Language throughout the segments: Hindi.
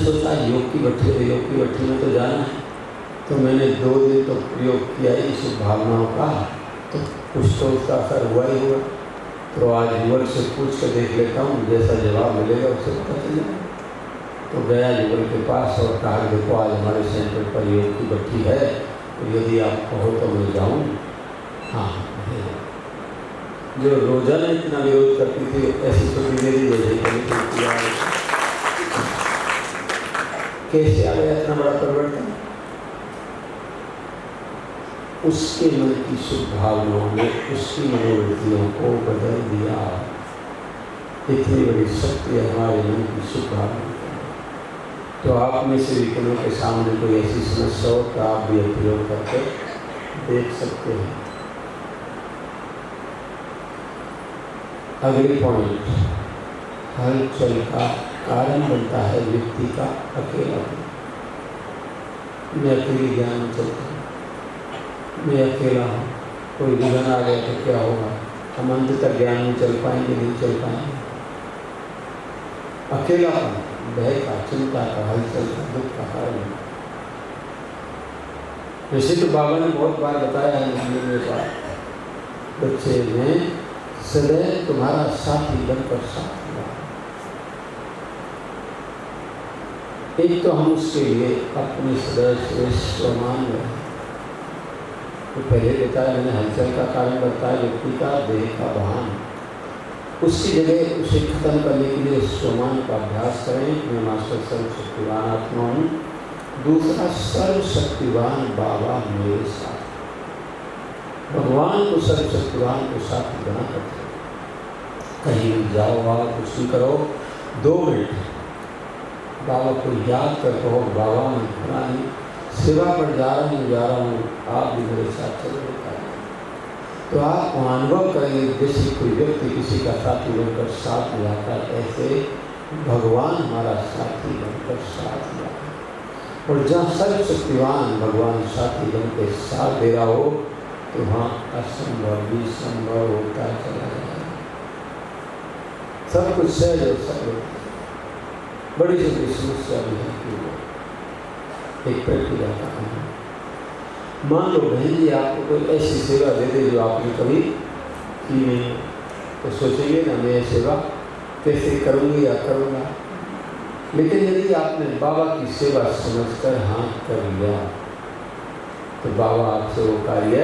सोचा योग की भट्ठी में तो जाना है, तो मैंने 2 दिन तो प्रयोग किया ही शुभ भावनाओं का, तो कुछ तो उसका असर हुआ ही हुआ। तो आज युवक से पूछ कर देख लेता हूँ, जैसा जवाब मिलेगा उससे पता चलेगा। तो गया युवक के पास और कहा, देखो आज हमारे सेंटर पर योग की भट्ठी है, तो यदि आप कहो तो मैं जाऊँ। हाँ, जो रोजाना इतना विरोध करती थी, ऐसी तो मेरी वजह कैसे आ गया इतना बड़ा परिवर्तन? उसके मन की शुभ भावनाओं ने उसकी मनोवृत्तियों को बदल दिया। इतनी बड़ी शक्ति है हमारे मन की शुभ भावना। तो आप में से विकलों के सामने कोई ऐसी समस्या हो तो आप भी प्रयोग करके देख सकते हैं। अगले पॉइंट, हलचल का कारण बनता है व्यक्ति का अकेलापन। मैं अकेली ज्ञान चलता हूँ, मैं अकेला हूँ, कोई विघन आ गया तो क्या होगा? हम अंत तक ज्ञान में चल पाएंगे, नहीं चल पाएंगे। अकेलापन भय का, चिंता का, हलचल का, दुख का कारण है। वैसे तो बाबा ने बहुत बार बताया है मेरे पास, बच्चे में सदैव तुम्हारा साथी बनकर साथ हुआ। एक तो हम उसके लिए अपने सदैव श्रेष्ठ मान रहे। तो पहले बताया मैंने, हलचल का कारण बनता है व्यक्ति का देह का वाहन। उसकी जगह उसे खत्म करने के लिए स्वमान का अभ्यास करें। मैं मास्टर सर्वशक्तिवान आत्मा हूँ। दूसरा, सर्वशक्तिवान बाबा मेरे साथ। भगवान को सर्वशक्तिवान को साथ बना करते, कहीं भी जाओ आओ कुछ भी करो, 2 मिनट बाबा को याद कर कहो, बाबा मैं खड़ा नहीं, सेवा पर जा रहा हूँ, आप भी मेरे साथ चलो। तो आप अनुभव करेंगे जैसे कोई व्यक्ति किसी का साथी बनकर साथ में आता है, ऐसे भगवान हमारा साथी बनकर साथ में आता है। और जहाँ सर्वशक्तिवान भगवान साथी बनकर साथ दे रहा हो, तो वहाँ असंभव भी संभव होता चला जाएगा। सब कुछ सहज और सरल। बड़ी से बड़ी समस्या भी है कि एक प्रक्रिया का काम। मान लो बहन जी आपको कोई ऐसी सेवा दे दे जो आपने कभी की नहीं, तो सोचेंगे ना मैं ये सेवा कैसे करूँगी या करूँगा। लेकिन यदि आपने बाबा की सेवा समझकर हाथ कर लिया, तो बाबा आपसे वो कार्य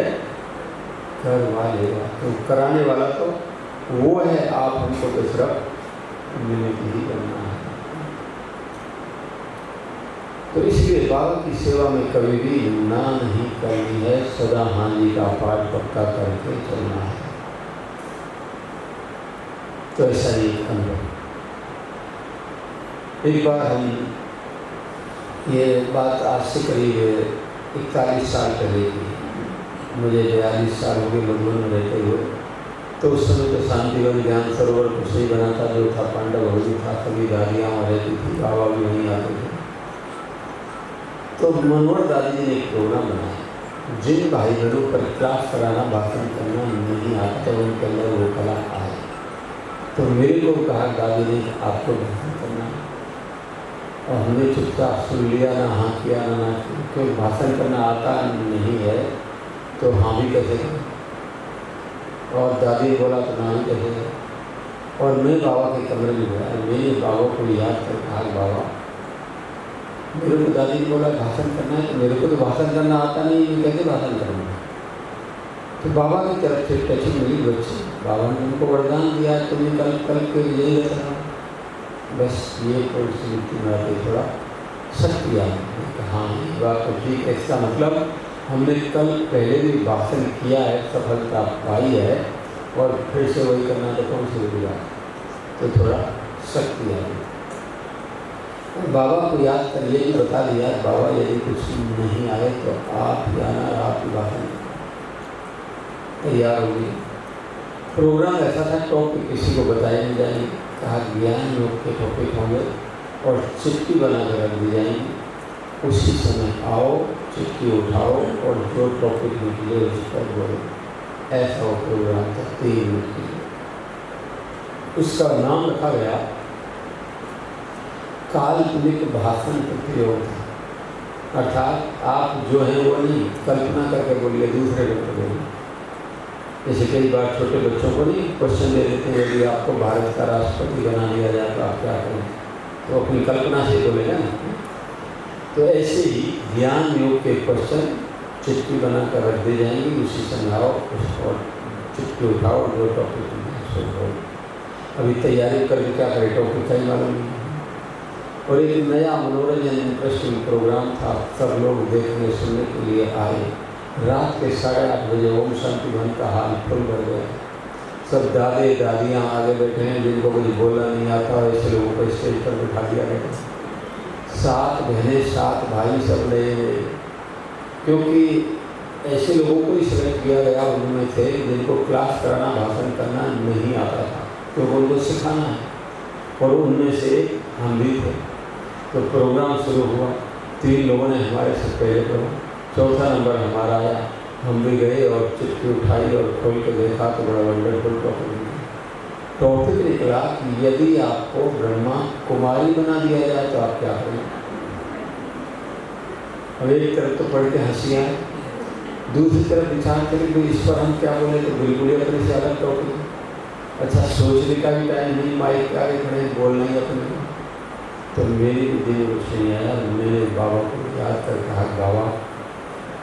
करवा लेगा। तो कराने वाला तो वो है, आप हमको तो सिर्फ विनती ही करना है। तो इसलिए बाबा की सेवा में कभी भी ना नहीं करनी है, सदा हानि का पाठ पक्का करके चलना है। तो ऐसा ही अनुभव। एक बार हम, ये बात आज से करीब 41 साल पहले की, मुझे 42 साल हो गए लंदन में रहते हुए। तो उस समय तो शांतिवन ज्ञान सरोवर कुछ नहीं बना था, जो था पांडव भवन था, सभी दादियाँ वहाँ रहती थी, बाबा भी वहीं आते थे। तो मनोहर दादी ने एक प्रोग्राम बनाया, जिन भाई बहनों पर क्लास कराना, भाषण करना नहीं आता तो उनके अंदर वो कला आए। तो मेरे को कहा दादी ने आपको भाषण करना, और हमने चुपचाप सुन लिया, ना हाँ किया ना क्योंकि भाषण करना आता नहीं है तो हाँ भी कैसे करें। और दादी ने बोला तो ना ही कैसे करें। और मैं बाबा के कमरे में गया, मैंने बाबा को याद कर कहा, बाबा मेरे को दादी ने बोला भाषण करना है, तो मेरे को तो भाषण करना आता नहीं, मैं कैसे भाषण करूँगा। तो बाबा की तरफ से टचिंग मिली बच्चे, बाबा ने उनको वरदान दिया, तुम्हें कल के यही रहना। बस ये परिस्थिति में आके थोड़ा शक्ति आई। हाँ ये बात तो ठीक है, इसका मतलब हमने कल पहले भी भाषण किया है, सफलता पाई है, और फिर से वही करना तो कौन सी बड़ी बात। तो थोड़ा शक्ति आई। बाबा को याद कर ये बता दिया, बाबा यदि कुछ नहीं आए तो आप जाना, आप की भाषण तैयार होगी। प्रोग्राम ऐसा था, टॉपिक किसी को बताया नहीं जाएंगे, कहा ज्ञान योग के टॉपिक होंगे और चिट्ठी बना कर रख दी जाएंगी। उसी समय आओ, चिट्ठी उठाओ और जो टॉपिक निकले उस पर बोलो। ऐसा वो प्रोग्राम था 3 मिनट के लिए। उसका नाम रखा गया काल्पनिक भाषण प्रतियोगिता, अर्थात आप जो हैं वो नहीं कल्पना करके बोलिए, दूसरे को बोलिए। जैसे कई बार छोटे बच्चों को नहीं क्वेश्चन दे देते हैं, यदि आपको भारत का राष्ट्रपति बना दिया जाए तो आप क्या करें, तो अपनी कल्पना से बोलेगा ना। तो ऐसे ही ज्ञान योग के क्वेश्चन चिट्ठी बनाकर रख दी जाएंगी, उसी समझाओ उसको, चिट्ठी उठाओ, जो टॉपिक है अभी तैयारी करके क्या करें, टॉपिक का ही मालूम नहीं। और एक नया मनोरंजन इंटरेस्टिंग प्रोग्राम था, सब लोग देखने सुनने के लिए आए। रात के 8:30 बजे ओम शांति वन का हाल फुल भर गया। सब दादे दादियाँ आगे बैठे हैं जिनको कुछ बोलना नहीं आता, ऐसे लोगों को स्टेज पर बिठा दिया गया। 7 बहनें 7 भाई सब नए नए, क्योंकि ऐसे लोगों को ही सेलेक्ट किया गया उनमें से जिनको क्लास कराना, भाषण करना नहीं आता था, क्योंकि उनको सिखाना है, और उनमें से हम भी थे। तो प्रोग्राम शुरू हुआ, 3 लोगों ने हमारे से पहले करा, चौथा नंबर हमारा आया। हम भी गए और चिट्ठी उठाई और खोल के देखा तो बड़ा वंडरफुल टॉपिक निकला कि यदि आपको ब्रह्मा कुमारी बना दिया जाए तो आप क्या करें। अब एक तरफ तो पढ़ के हंसी आए, दूसरी तरफ विचार करें कि इस पर हम क्या बोले, तो बिल्कुल ही अपने से अलग टॉपिक। अच्छा, सोचने का भी टाइम नहीं, माइक के आगे खड़े बोलना ही अपने। तो मेरी भी दिन कुछ नहीं आया, मैंने बाबा को याद कर कहा, बाबा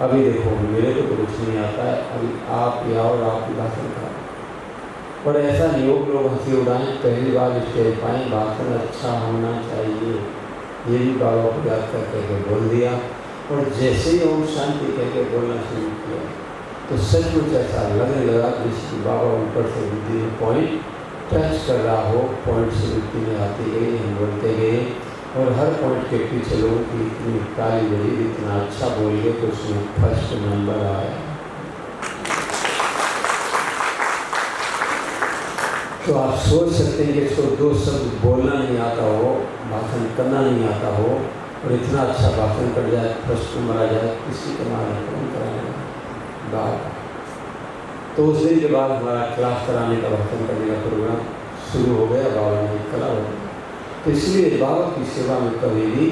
अभी देखो मेरे को तो कुछ नहीं आता है, अभी आप या और आप ही भाषण करो। और ऐसा नहीं हो लोग हंसी उड़ाएं, पहली बार स्टेज पाएँ, भाषण अच्छा होना चाहिए, ये भी बाबा को याद करके बोल दिया। और जैसे ही ओम शांति कहकर बोलना शुरू किया तो सचमुच ऐसा लगने लगा जिसकी बाबा ऊपर से बुद्धि में पॉइंट टच कर रहा हो, पॉइंट से बुद्धि में आती गई, हम बोलते गए, और हर पॉइंट के पीछे लोगों की इतनी ताली बजी, इतना अच्छा बोलिए तो उसमें फर्स्ट नंबर आया। तो आप सोच सकते हैं कि इसको 2 शब्द बोलना नहीं आता हो, भाषण करना नहीं आता हो, और इतना अच्छा भाषण कर जाए, फर्स्ट नंबर आ जाए, किसी के मारे कौन कराएगा बात। तो उस दिन के बाद हमारा क्लास कराने का, भाषण करने का प्रोग्राम शुरू हो गया, बाबा ने कला हो गया। तो इसलिए बाबा की सेवा में कभी भी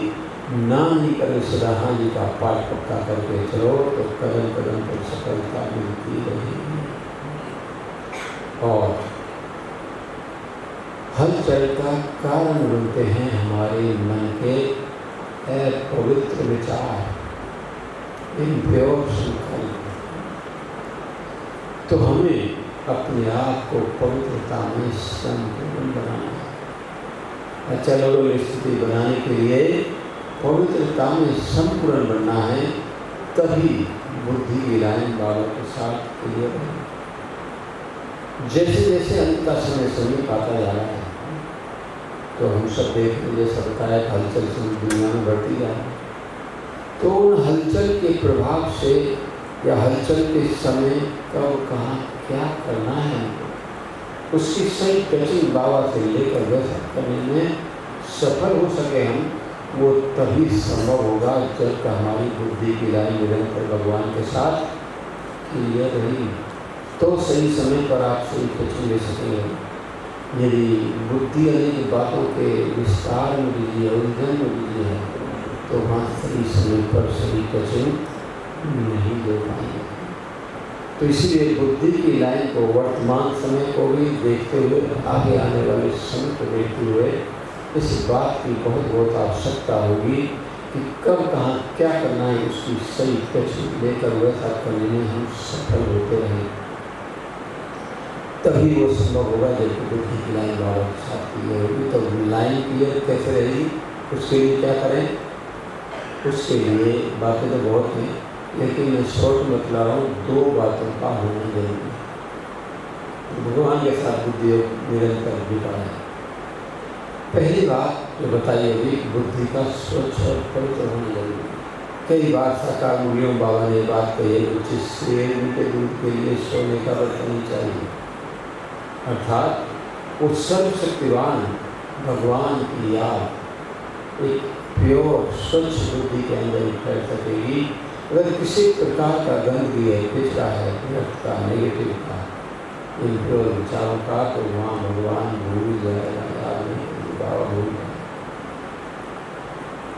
ना नहीं करें, सदा हाँ जी का पाठ पक्का करके चलो, तो कदम कदम पर सफलता मिलती रहेगी। और हलचल का कारण बनते हैं हमारे मन के अपवित्र विचार, इम्प्योर संकल्प। तो हमें अपने आप को पवित्रता में संपूर्ण बनाना है। अच्छा, लोगों स्थिति बनाने के लिए पवित्रता में संपूर्ण बनना है, तभी बुद्धि की लाइन बाबा के साथ क्लियर है। जैसे जैसे अंत का समय समीप आता जा रहा है, तो हम सब देख रहे, जैसा बताया, हलचल से दुनिया में बढ़ती जा रही है। तो उन हलचल के प्रभाव से या हलचल के समय कब कहाँ क्या करना है, उसकी सही टचिंग बाबा से लेकर वैसा करने में सफल हो सके हम, वो तभी संभव होगा जब हमारी बुद्धि की लाइन निरंतर भगवान के साथ क्लियर रही, तो सही समय पर आप सही टचिंग ले सकेंगे। यदि बुद्धि अनेक बातों के विस्तार में बिजी है, उलझन में बिजी है, तो वहाँ सही समय पर सही टचिंग नहीं दे पाएंगे। तो इसलिए बुद्धि की लाइन को, वर्तमान समय को भी देखते हुए, आगे आने वाले समय को देखते हुए इस बात की बहुत आवश्यकता होगी कि कब कहाँ क्या करना है, उसकी सही टचिंग लेकर वैसा करने में हम सफल होते रहें, तभी वो संभव होगा। जब बुद्धि की लाइन बाबा के साथ क्लियर होगी, तो लाइन क्लियर कैसे रहेगी, उसके लिए क्या करें। उसके लिए बातें तो बहुत हैं, लेकिन मैं शॉर्ट में बतला रहा हूँ, 2 बातों का होना जरूरी है। भगवान के साथ बुद्धि निरंतर जुटा है। पहली बात जो बताई होगी, बुद्धि का स्वच्छ और पवित्र होना जरूरी है। कई बार साकार मूल्यों बाबा ने बात कही है, जिससे उनके दूध के लिए सोने का बर्तन नहीं चाहिए, अर्थात वो सर्वशक्तिवान भगवान की याद एक प्योर स्वच्छ बुद्धि के अंदर ही फैल सकेगी। अगर किसी प्रकार का गंदगी है, पिछड़ा है, विरक्त का, नेगेटिव का, इम्प्योर विचारों का, तो वहाँ भगवान भूल जाएगा, याद नहीं, बाबा भूल जाए।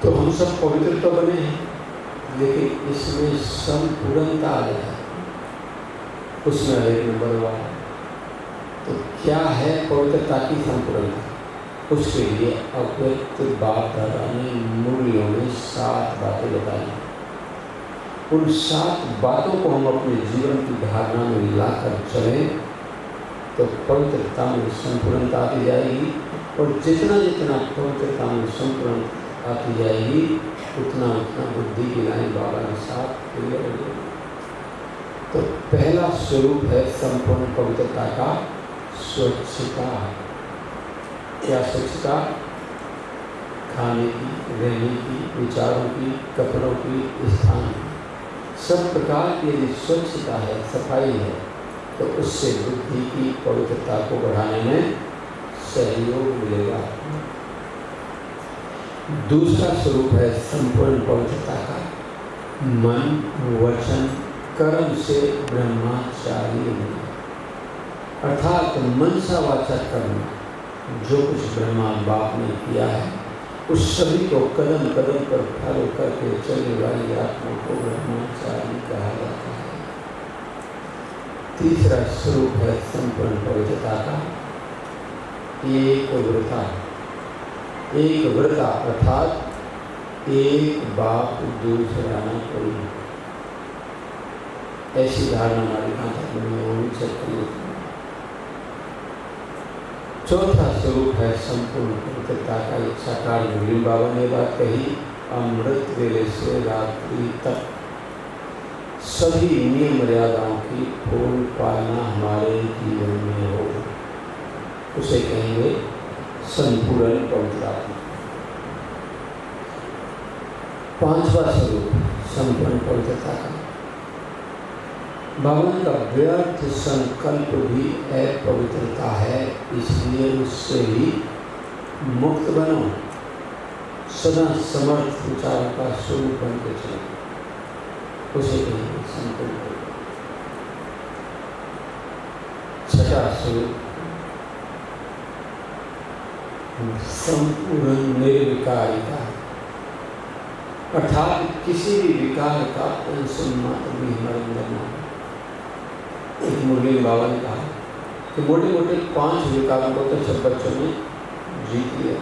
तो हम सब पवित्र तो बने हैं, लेकिन इसमें संपूर्णता आ जाए, उसमें एक नंबर हुआ। तो क्या है पवित्रता की संपूर्णता? उसके लिए अव्यक्त बाप दादा ने मूल्यों में 7 बातें बताई। उन 7 बातों को हम अपने जीवन की धारणा में लाकर चलें तो पवित्रता में संपूर्णता आती जाएगी। और जितना जितना पवित्रता में संपूर्णता आती जाएगी, उतना उतना बुद्धि की लाइन बाबा के साथ क्लियर हो जाएगी। तो पहला स्वरूप है संपूर्ण पवित्रता का स्वच्छता। क्या स्वच्छता? खाने की, रहने की, विचारों की, कपड़ों की, स्थान की, सब प्रकार की यदि स्वच्छता है, सफाई है, तो उससे बुद्धि की पवित्रता को बढ़ाने में सहयोग मिलेगा। दूसरा स्वरूप है संपूर्ण पवित्रता का मन, वचन, कर्म से ब्रह्मचारी होना। अर्थात मनसा वाचा कर्म, जो कुछ ब्रह्मा बाप ने किया है, उस सभी को कदम कदम पर फॉलो करके चलने वाली आत्मा को ब्रह्मचारी कहा जाता है। तीसरा स्वरूप है संपूर्ण पवित्रता का एक व्रता। एक व्रता अर्थात एक बाप दूसरा न कोई, ऐसी धारणा हमारी कहाँ तक बनी होनी चाहिए। चौथा स्वरूप है संपूर्ण पवित्रता का एक साकार। मुरली बाबा ने बात कही, अमृत वेले से रात्रि तक सभी नियम मर्यादाओं की पूर्ण पालना हमारे जीवन में हो, उसे कहेंगे संपूर्ण पवित्रता। पांचवा स्वरूप संपूर्ण पवित्रता का भगवान का व्यर्थ संकल्प भी अपवित्रता है, इसलिए उससे भी मुक्त बनो। सदा समर्थ विचार का स्वरूप बन के चलो, उसे कहेंगे संपूर्ण पवित्रता। छठा स्वरूप संपूर्ण निर्विकारिता, अर्थात किसी भी विकार का अंश मात्र भी हमारे अंदर न हो। एक मुरली बाबा ने कहा कि मोटे मोटे 5 विकारों को तो सब बच्चों ने जीत लिया,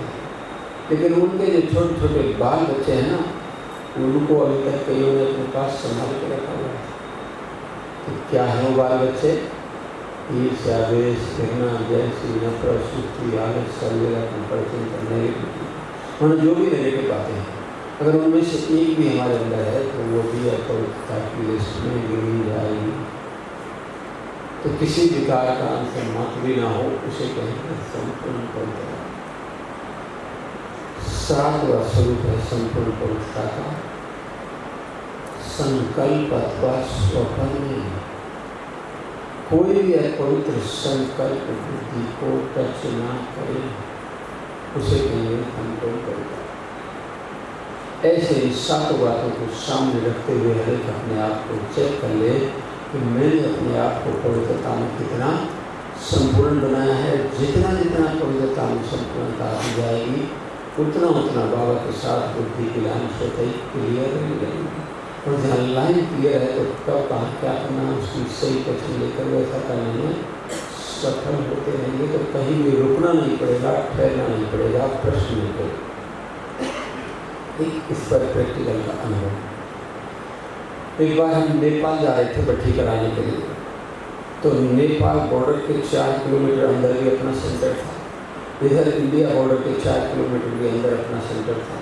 लेकिन उनके जो छोटे छोटे बाल बच्चे हैं ना, उनको अभी तक कईयों ने अपने पास संभाल के रखा हुआ है। तो क्या है वो बाल बच्चे? ईर्ष्या, द्वेष, घृणा, जैसी नफरत, सुस्ती, आलस, सर्वदा कंपैरिजन करने की, जो भी नेगेटिव बातें हैं, अगर उनमें से एक भी हमारे अंदर है तो वो भी अपवित्रता की लिस्ट में गिनी जाएगी। तो किसी विकार का अंश मात्र भी ना हो, उसे कहेंगे संपूर्ण पवित्रता। सातवां स्वरूप है संपूर्ण पवित्रता का संकल्प अथवा स्वप्न। कोई भी अपवित्र संकल्प बुद्धि को टच ना करे, उसे कहेंगे संपूर्ण पवित्रता। ऐसे ही 7 बातों को सामने रखते हुए हर एक अपने आप को चेक कर ले कि मैंने अपने आप को पवित्रता में कितना संपूर्ण बनाया है। जितना जितना पवित्रता में संपूर्णता आ जाएगी, उतना उतना बाबा के साथ बुद्धि की लाइन स्वतः ही क्लियर हो जाएगी। और जहाँ लाइन क्लियर है तो कब कहाँ क्या करना, उसकी सही कथन लेकर वैसा करने में सफल होते रहेंगे। तो कहीं भी रुकना नहीं पड़ेगा, ठहरना नहीं पड़ेगा, प्रश्न नहीं पड़ेगा। इस पर प्रैक्टिकल का अनुभव। एक बार हम नेपाल जा रहे थे भट्टी कराने के लिए, तो नेपाल बॉर्डर के 4 किलोमीटर अंदर भी अपना सेंटर था, इधर इंडिया बॉर्डर के 4 किलोमीटर के अंदर अपना सेंटर था,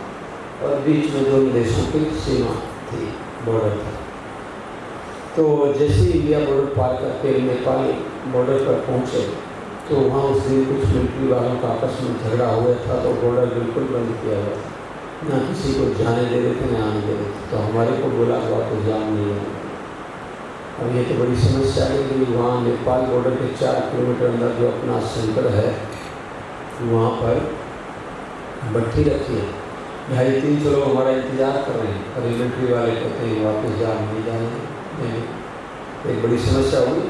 और बीच में 2 देशों की सीमा थी, बॉर्डर था। तो जैसे ही इंडिया बॉर्डर पार करके नेपाल बॉर्डर पर पहुँचे तो वहाँ उस दिन कुछ मिलिट्री वालों का आपस में झगड़ा हुआ था, तो बॉर्डर बिल्कुल बंद किया हुआ था, ना किसी को जाने दे रहे थे ना आने दे रहे थे। तो हमारे को बोला हुआ तो जान नहीं है। अब ये तो बड़ी समस्या है कि वहाँ नेपाल बॉर्डर के 4 किलोमीटर अंदर जो अपना सेंटर है, वहाँ पर भट्टी रखी है, 2.5-3 लोग हमारा इंतजार कर रहे हैं, और मिलिट्री वाले कहते हैं वापस जा नहीं जाने। एक बड़ी समस्या होगी।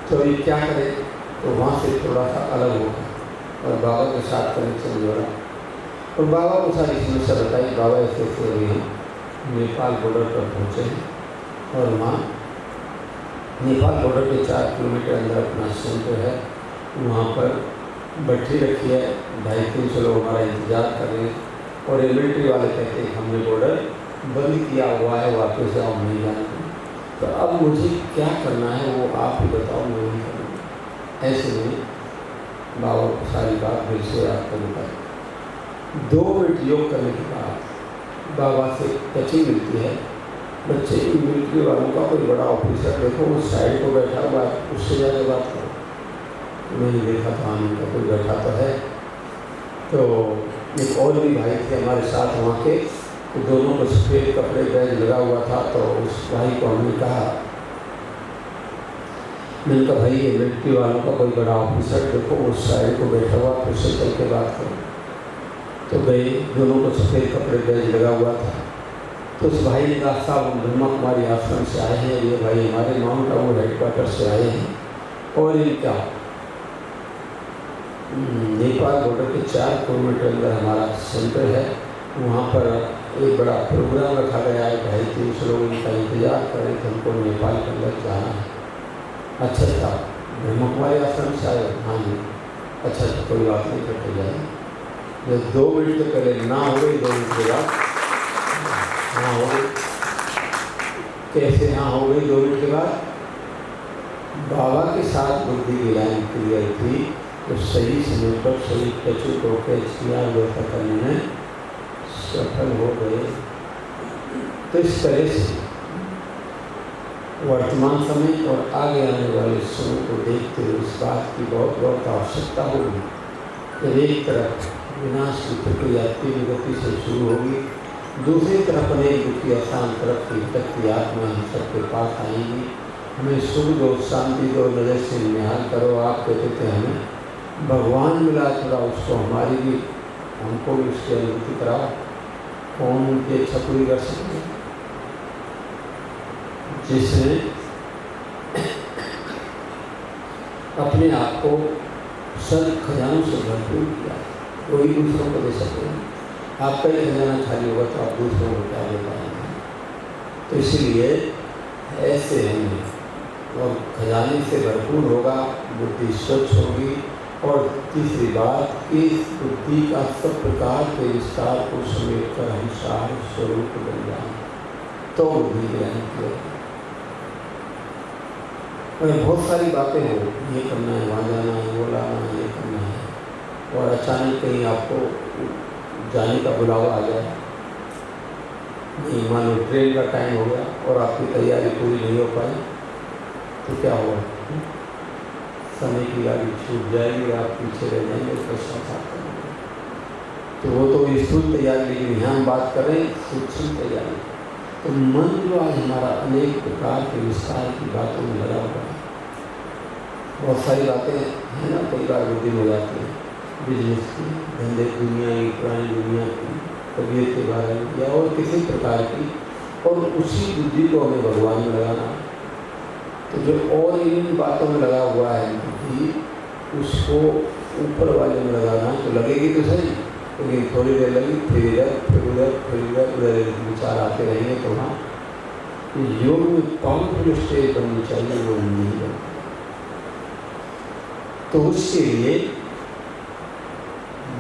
तो ये क्या करें? तो वहाँ से थोड़ा सा अलग होगा और बाबा के साथ कनेक्शन जोड़ा। और बाबा को सारी समस्या बताई। बाबा ऐसे ऐसे अभी हम नेपाल बॉर्डर पर पहुँचे हैं और वहाँ नेपाल बॉर्डर के 4 किलोमीटर अंदर अपना सेंटर है, वहाँ पर बैठी रखी है, 250-300 लोग हमारा इंतज़ार कर रहे हैं। और ये मिलिट्री वाले कहते हैं हमने बॉर्डर बंद किया हुआ है, वापस जाओ, नहीं जाना। तो अब मुझे क्या करना है वो आप ही बताओ, मैं वही करूँगा। ऐसे में बाबा को सारी बात फिर से याद कर बताई। 2 मिनट योग करने के बाद बाबा से टचिंग मिलती है। बच्चे मिलिट्री वालों का कोई बड़ा ऑफिसर देखो वो साइड को बैठा हुआ है, उससे ज़्यादा बात करो। मैंने देखा था उनका कोई बैठा तो है। तो एक और भी भाई थे हमारे साथ वहाँ के, तो दोनों को सफ़ेद कपड़े बैग लगा हुआ था। तो उस भाई को हमने कहा, मैंने कहा भाई ये मिलिट्री वालों का कोई बड़ा ऑफिसर देखो उस साइड को बैठा हुआ, फिर से चल के बात करो। तो गए, दोनों को सफ़ेद कपड़े बैग लगा हुआ था। तो उस भाई ने कहा साहब हम ब्रह्मा कुमारी आश्रम से आए हैं, ये भाई हमारे माउंट आबू हेडक्वार्टर से आए हैं और इनका नेपाल बॉर्डर के 4 किलोमीटर अंदर हमारा सेंटर है, वहाँ पर एक बड़ा प्रोग्राम रखा गया है। 250-300 लोग इनका इंतजार कर रहे थे, हमको नेपाल के अंदर जाना है। अच्छा था, ब्रह्मा कुमारी आश्रम से आए? हाँ जी। अच्छा तो कोई बात नहीं, करते जाए। जब 2 मिनट तो पहले ना हो गई, 2 मिनट के बाद हाँ हो गई। कैसे हाँ हो गई 2 मिनट के बाद? बाबा के साथ बुद्धि की लाइन क्लियर थी, तो सही समय पर सही टचू को कैच किया, व्यवस्था करने में सफल हो गए। तो इस तरह से वर्तमान समय और आगे आने वाले समय को देखते हुए इस बात की बहुत बहुत आवश्यकता होगी कि एक तरफ विनाश की प्रक्रिया तीव्र गति से शुरू होगी, दूसरी तरफ अनेक दुखी आसान तरफ की तक की आत्मा हम सबके पास आएंगी। हमें सुख दो, शांति दो, नजर से निहाल करो। आप कहते थे हमें भगवान मिला, थोड़ा उसको हमारी भी, हमको भी उसकी अनुभूति कराओ। कौन उनकी इच्छा पूरी कर सकते? जिसने अपने आप को सद खजानों से भरपूर किया, कोई दूसरों को दे सके। आपका ही खजाना खाली होगा तो आप दूसरों को क्या दे पाएंगे? तो इसलिए ऐसे हमें, और खजाने से भरपूर होगा, बुद्धि स्वच्छ होगी। और तीसरी बात, इस बुद्धि का सब प्रकार के विस्तार को समेट कर हम सार स्वरूप बन जाए, तो बुद्धि ज्ञान की। बहुत सारी बातें हो, ये करना है, वहाँ जाना है, वो लाना है, ये करना है, और अचानक कहीं आपको जाने का बुलावा आ जाए, नहीं मान लो ट्रेन का टाइम हो गया और आपकी तैयारी पूरी नहीं हो पाई, तो क्या होगा? समय की गाड़ी छूट जाएगी, आप पीछे रह जाएंगे, उसका साथ करेंगे। तो वो तो स्थूल तैयारी, लेकिन यहाँ हम बात करें सूक्ष्म तैयारी। तो मन जो आज हमारा अनेक प्रकार के विस्तार की बातों में लगा हुआ है। बहुत सारी बातें हैं ना, कई बार बुद्धि में हो जाती हैं, बिजनेस की, धंधे की दुनिया की, पुरानी दुनिया की, तबीयत के बारे में या और किसी प्रकार की, और उसी बुद्धि को हमें भगवान में लगाना। तो जो और इन बातों में लगा हुआ है बुद्धि, उसको ऊपर वाले में लगाना तो लगेगी तो सही, लेकिन थोड़ी देर लगी, फिर इधर फिर उधर फिर इधर उधर विचार आते रहेंगे। तो हाँ, योग में पावरफुल स्टेज बननी चाहिए, वो नहीं बनती। तो उसके लिए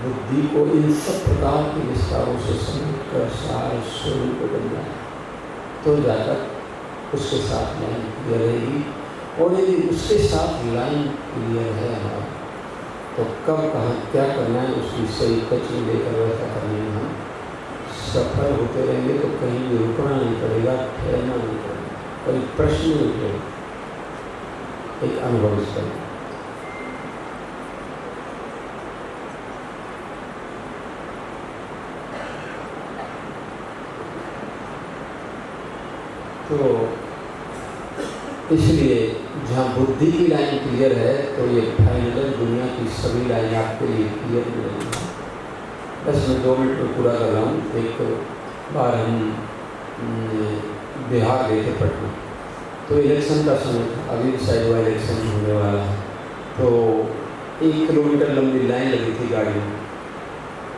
बुद्धि को इन सब प्रकार के विस्तारों से समेट कर सार स्वरूप बन जाए, तो जाकर उसके साथ लाइन क्लियर रहेगी। और यदि उसके साथ लाइन क्लियर है हमारा, तो कब कहाँ क्या करना है उसकी सही टचिंग लेकर वैसा करने में हम सफल होते रहेंगे। तो कहीं भी रुकना नहीं पड़ेगा, ठहरना नहीं पड़ेगा, कोई प्रश्न नहीं उठेगा। एक अनुभव इसका। तो इसलिए जहाँ बुद्धि की लाइन क्लियर है, तो ये फाइनल दुनिया की सभी लाइन आपके लिए क्लियर मिलेगी। बस मैं 2 मिनट में पूरा कर रहा हूँ। एक बार हम बिहार गए थे, पटना, तो इलेक्शन का समय था, अभी भी साइड वाला इलेक्शन होने वाला है। तो 1 किलोमीटर लंबी लाइन लगी थी गाड़ियों में।